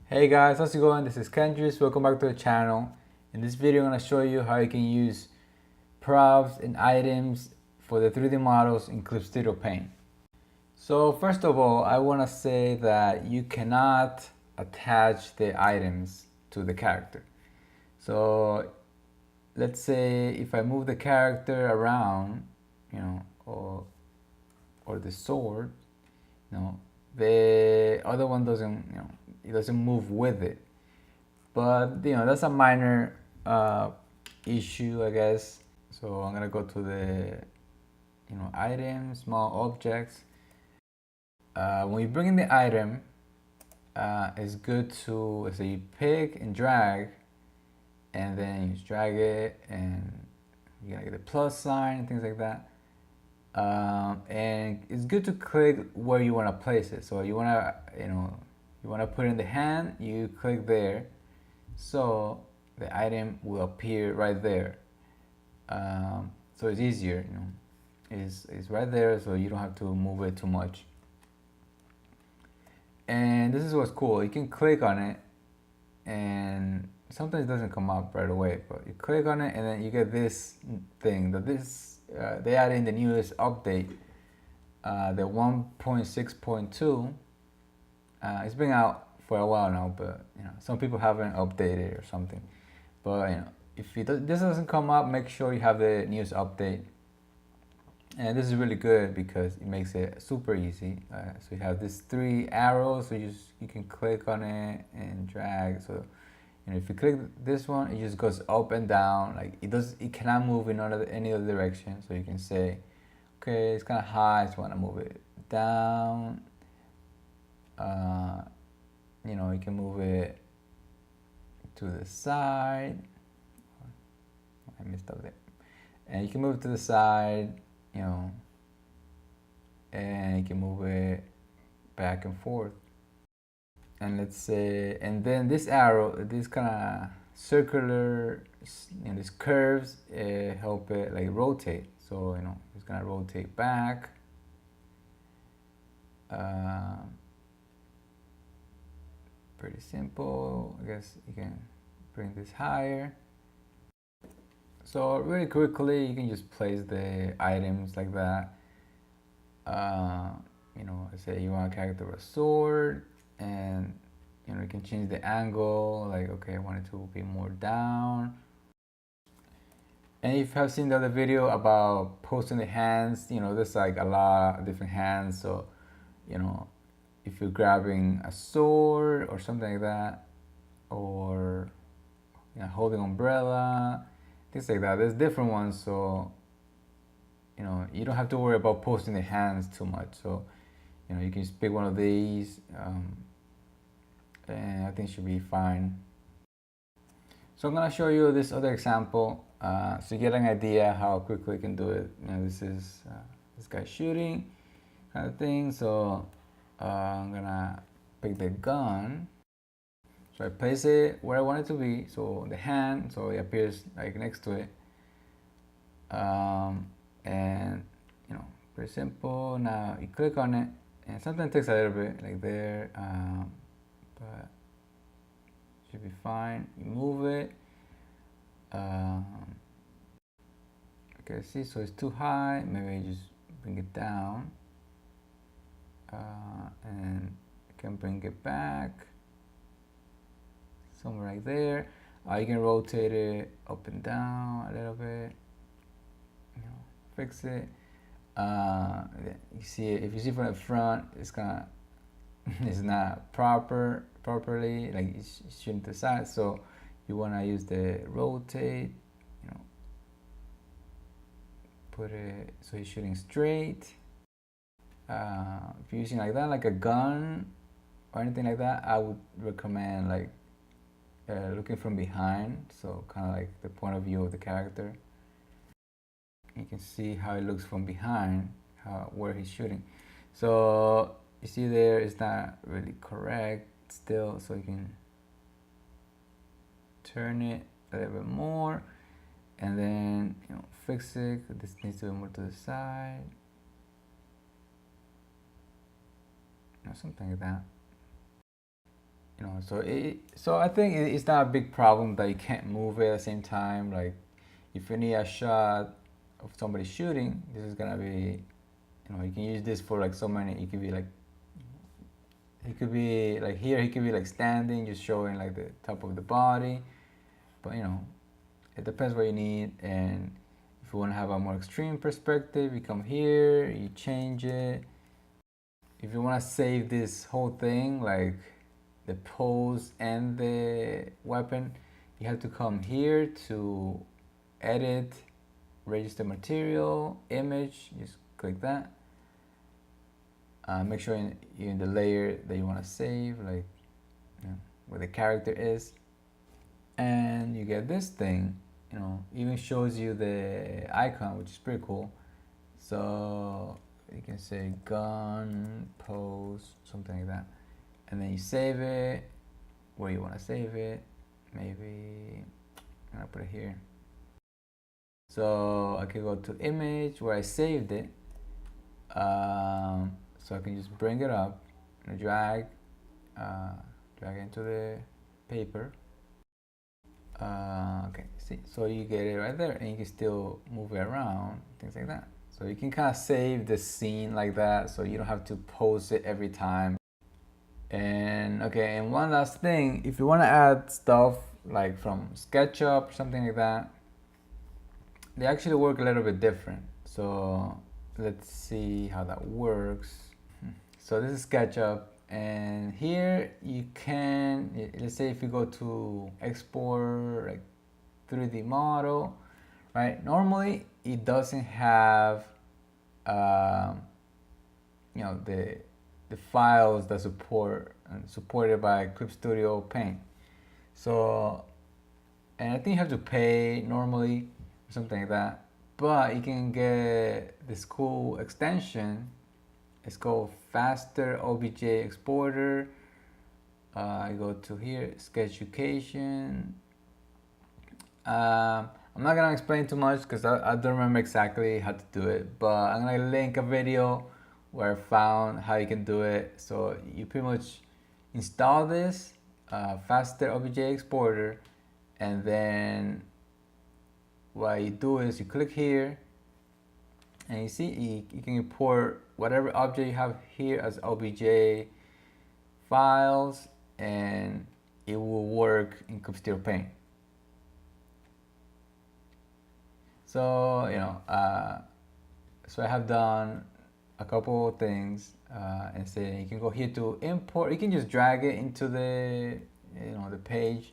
Hey guys, how's it going? This is Kendrys. Welcome back to the channel. In this video, I'm going to show you how you can use props and items for the 3D models in Clip Studio Paint. So first of all, I want to say that you cannot attach the items to the character. So let's say if I move the character around, or the sword, the other one doesn't, it doesn't move with it. But that's a minor issue, I guess. So I'm gonna go to the items, small objects. When you bring in the item, it's good to, let's say, you pick and drag, and then you just drag it, and you gotta get the plus sign and things like that. And it's good to click where you want to place it. So you want to put in the hand, you click there, so the item will appear right there. So it's easier, it's right there, so you don't have to move it too much. And this is what's cool, you can click on it, and sometimes it doesn't come up right away, but you click on it and then you get this thing that they added in the newest update, the 1.6.2. It's been out for a while now, but some people haven't updated or something. But if this doesn't come up, make sure you have the newest update. And this is really good because it makes it super easy. So you have these 3 arrows, so you can click on it and drag. So if you click this one, it just goes up and down. Like it cannot move in any other direction. So you can say, okay, it's kind of high, so I want to move it down. You can move it to the side. I messed up there. And you can move it to the side, and you can move it back and forth. And let's say, and then this arrow, this kind of circular, these curves help it like rotate. So it's gonna rotate back. Pretty simple. I guess you can bring this higher. So really quickly, you can just place the items like that. Let's say you want a character with a sword, and you can change the angle. Like, okay, I want it to be more down. And if you have seen the other video about posting the hands, there's like a lot of different hands. So, if you're grabbing a sword or something like that, or holding umbrella, things like that. There's different ones, so you don't have to worry about posting the hands too much. So you can just pick one of these, and I think it should be fine. So I'm gonna show you this other example, so you get an idea how quickly you can do it. This is this guy shooting kind of thing. So I'm gonna pick the gun. So I place it where I want it to be, so the hand, so it appears like next to it. And pretty simple. Now you click on it, and sometimes it takes a little bit, like there, but should be fine. You move it. Okay, see, so it's too high. Maybe you just bring it down, and you can bring it back somewhere right there. You can rotate it up and down a little bit. Fix it. You see it. If you see from the front, it's it's not properly, like it's shooting to the side. So you want to use the rotate. Put it so he's shooting straight. If you're using like that, like a gun or anything like that, I would recommend like looking from behind, so kind of like the point of view of the character. You can see how it looks from behind, where he's shooting. So you see there, it's not really correct still, so you can turn it a little bit more, and then fix it. This needs to be more to the side, something like that. you know, so I think it's not a big problem that you can't move it at the same time. Like if you need a shot of somebody shooting, this is gonna be, you know, you can use this for like so many. It could be like, he could be like here, he could be like standing, just showing like the top of the body. But you know, it depends what you need. And if you want to have a more extreme perspective, you come here, you change it. If you want to save this whole thing, like the pose and the weapon, you have to come here to edit, register material, image, just click that. Make sure you're in the layer that you want to save, like, you know, where the character is. And you get this thing, you know, even shows you the icon, which is pretty cool. So you can say gun, pose, something like that. And then you save it where you want to save it. Maybe I'm gonna put it here. So I can go to image where I saved it. So I can just bring it up and drag it into the paper. Okay, see, so you get it right there, and you can still move it around, things like that. So you can kind of save the scene like that, so you don't have to pose it every time. And okay, and one last thing, if you want to add stuff like from SketchUp or something like that, they actually work a little bit different. So let's see how that works. So this is SketchUp, and here you can, let's say if you go to export like 3D model, right? Normally it doesn't have you know, the files that supported by Clip Studio Paint. So, and I think you have to pay normally or something like that, but you can get this cool extension. It's called Faster Obj Exporter. I go to here, Sketch Education. I'm not gonna explain too much because I don't remember exactly how to do it, but I'm gonna link a video where I found how you can do it. So you pretty much install this Faster Obj Exporter, and then what you do is you click here, and you see you can import whatever object you have here as OBJ files, and it will work in Clip Studio Paint. So, you know, so I have done a couple of things, and say you can go here to import. You can just drag it into the, you know, the page,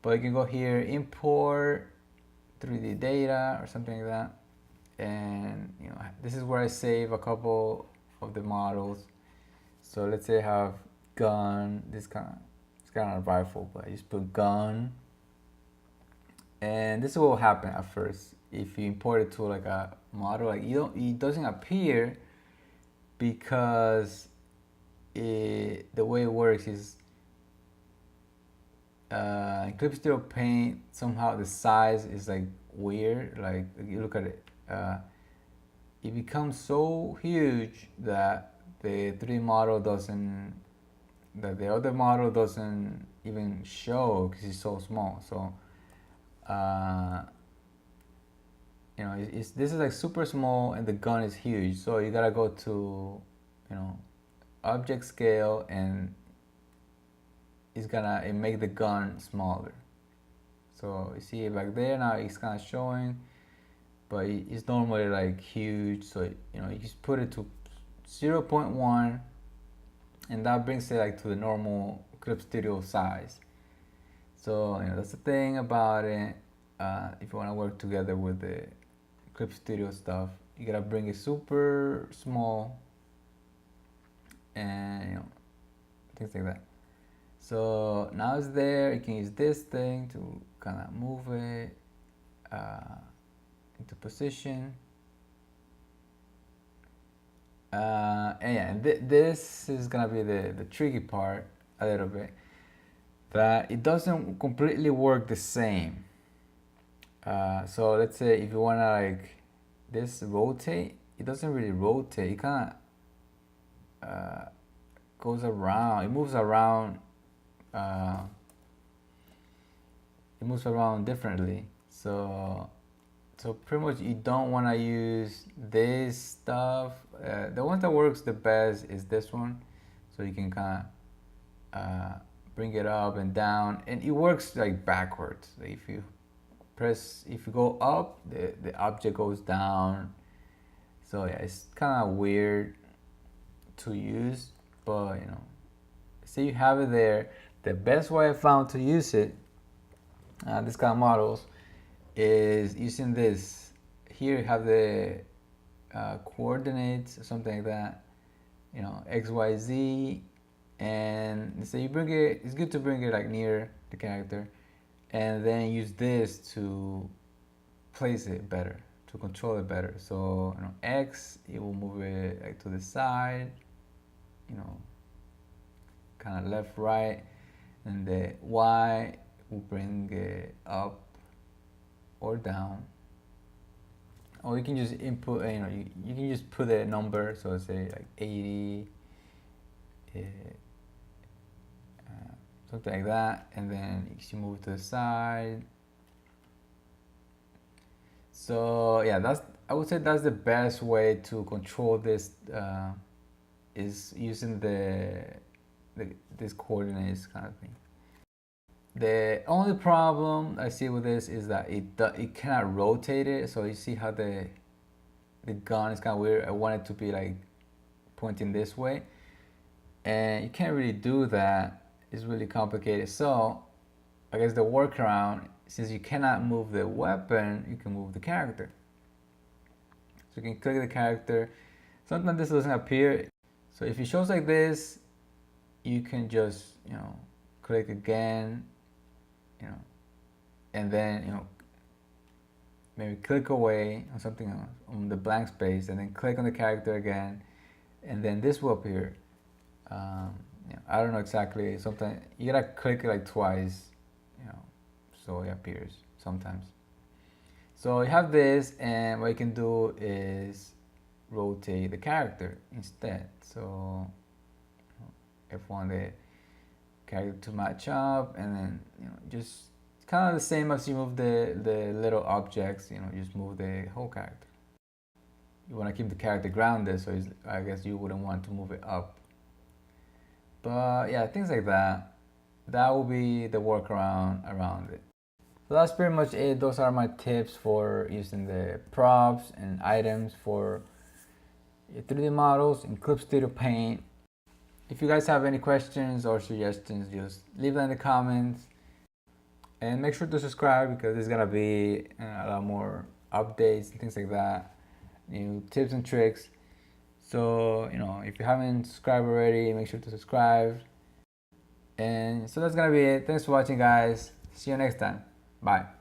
but you can go here, import 3D data or something like that. And you know, this is where I save a couple of the models. So let's say I have gun, it's kind of a rifle, but I just put gun, and this is what will happen at first if you import it to like a model. Like it doesn't appear because the way it works is in Clip Studio Paint, somehow the size is like weird. Like you look at it, it becomes so huge that the 3D model doesn't, that the other model doesn't even show because it's so small. So you know, this is like super small and the gun is huge. So you gotta go to, you know, object scale, and it make the gun smaller. So you see it back there now, it's kind of showing, but it's normally like huge. So you know, you just put it to 0.1, and that brings it like to the normal Clip Studio size. So you know, that's the thing about it. If you want to work together with the Clip Studio stuff, you gotta bring it super small, and you know, things like that. So now it's there. You can use this thing to kind of move it into position. And yeah, and this is gonna be the tricky part a little bit, that it doesn't completely work the same. So let's say if you wanna like this rotate, it doesn't really rotate. It kind of goes around. It moves around it moves around differently. So pretty much you don't want to use this stuff. The one that works the best is this one. So you can kind of bring it up and down, and it works like backwards. Like if you go up, the object goes down. So yeah, it's kind of weird to use, but you know, say you have it there. The best way I found to use it, this kind of models, is using this. Here you have the coordinates or something like that, you know, X, Y, Z, and so you bring it. It's good to bring it like near the character, and then use this to place it better, to control it better. So you know, X, it will move it like to the side, you know, kind of left, right, and the Y will bring it up or down. Or you can just input, you know, you can just put a number, so say like 80, something like that, and then you move it to the side. So yeah, I would say that's the best way to control this, is using this coordinates kind of thing. The only problem I see with this is that it cannot rotate it. So you see how the gun is kind of weird. I want it to be like pointing this way, and you can't really do that. It's really complicated. So I guess the workaround, since you cannot move the weapon, you can move the character. So you can click the character. Sometimes this doesn't appear. So if it shows like this, you can just, you know, click again, you know, and then, you know, maybe click away on something else, on the blank space, and then click on the character again, and then this will appear. You know, I don't know exactly. Sometimes you gotta click it like twice, you know, so it appears sometimes. So you have this, and what you can do is rotate the character instead. So F1 the character to match up, and then, you know, just kind of the same as you move the little objects, you know, just move the whole character. You want to keep the character grounded, so I guess you wouldn't want to move it up. But yeah, things like that. That will be the workaround around it. So that's pretty much it. Those are my tips for using the props and items for 3D models in Clip Studio Paint. If you guys have any questions or suggestions, just leave them in the comments. And make sure to subscribe, because there's gonna be a lot more updates and things like that, new tips and tricks. So, you know, if you haven't subscribed already, make sure to subscribe. And so that's gonna be it. Thanks for watching, guys. See you next time. Bye.